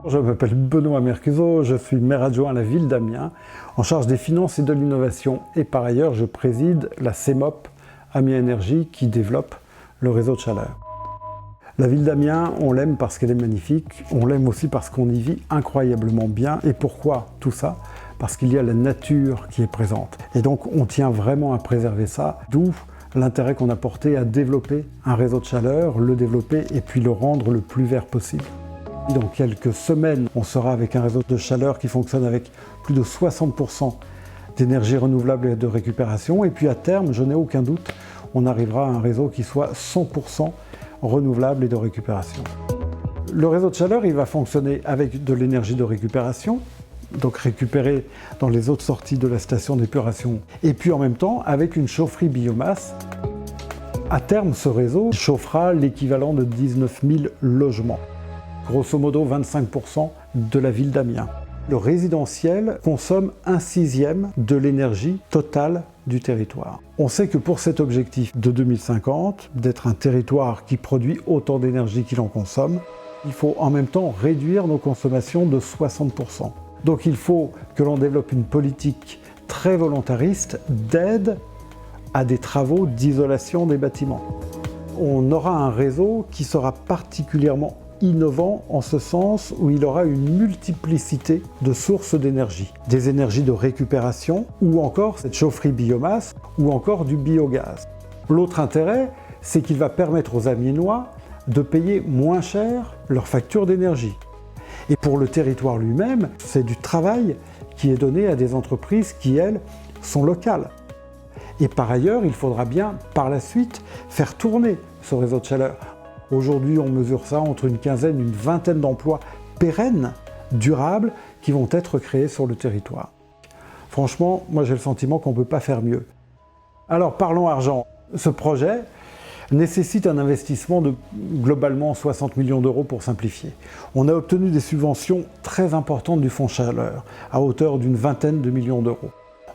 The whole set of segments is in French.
Je m'appelle Benoît Mercuzot, je suis maire adjoint à la ville d'Amiens, en charge des finances et de l'innovation. Et par ailleurs, je préside la CEMOP Amiens Énergie qui développe le réseau de chaleur. La ville d'Amiens, on l'aime parce qu'elle est magnifique, on l'aime aussi parce qu'on y vit incroyablement bien. Et pourquoi tout ça? Parce qu'il y a la nature qui est présente. Et donc on tient vraiment à préserver ça, d'où l'intérêt qu'on a porté à développer un réseau de chaleur, le développer et puis le rendre le plus vert possible. Dans quelques semaines, on sera avec un réseau de chaleur qui fonctionne avec plus de 60% d'énergie renouvelable et de récupération. Et puis à terme, je n'ai aucun doute, on arrivera à un réseau qui soit 100% renouvelable et de récupération. Le réseau de chaleur, il va fonctionner avec de l'énergie de récupération, donc récupérée dans les autres sorties de la station d'épuration, et puis en même temps avec une chaufferie biomasse. À terme, ce réseau chauffera l'équivalent de 19 000 logements. Grosso modo 25% de la ville d'Amiens. Le résidentiel consomme 1/6 de l'énergie totale du territoire. On sait que pour cet objectif de 2050, d'être un territoire qui produit autant d'énergie qu'il en consomme, il faut en même temps réduire nos consommations de 60%. Donc il faut que l'on développe une politique très volontariste d'aide à des travaux d'isolation des bâtiments. On aura un réseau qui sera particulièrement innovant en ce sens où il aura une multiplicité de sources d'énergie. Des énergies de récupération ou encore cette chaufferie biomasse ou encore du biogaz. L'autre intérêt, c'est qu'il va permettre aux Amiénois de payer moins cher leur facture d'énergie. Et pour le territoire lui-même, c'est du travail qui est donné à des entreprises qui, elles, sont locales. Et par ailleurs, il faudra bien, par la suite, faire tourner ce réseau de chaleur. Aujourd'hui, on mesure ça entre une quinzaine, une vingtaine d'emplois pérennes, durables, qui vont être créés sur le territoire. Franchement, moi j'ai le sentiment qu'on ne peut pas faire mieux. Alors parlons argent. Ce projet nécessite un investissement de globalement 60 millions d'euros pour simplifier. On a obtenu des subventions très importantes du Fonds Chaleur, à hauteur d'une vingtaine de millions d'euros.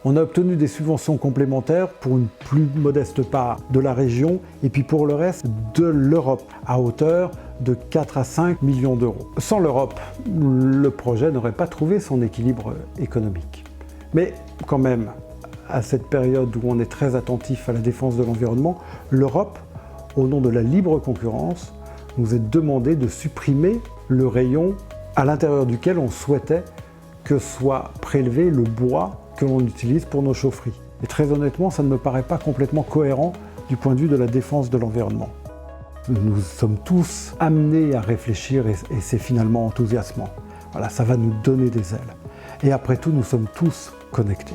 On a obtenu des subventions complémentaires pour une plus modeste part de la région et puis pour le reste de l'Europe, à hauteur de 4 à 5 millions d'euros. Sans l'Europe, le projet n'aurait pas trouvé son équilibre économique. Mais quand même, à cette période où on est très attentif à la défense de l'environnement, l'Europe, au nom de la libre concurrence, nous est demandé de supprimer le rayon à l'intérieur duquel on souhaitait que soit prélevé le bois que l'on utilise pour nos chaufferies. Et très honnêtement, ça ne me paraît pas complètement cohérent du point de vue de la défense de l'environnement. Nous sommes tous amenés à réfléchir et c'est finalement enthousiasmant. Voilà, ça va nous donner des ailes. Et après tout, nous sommes tous connectés.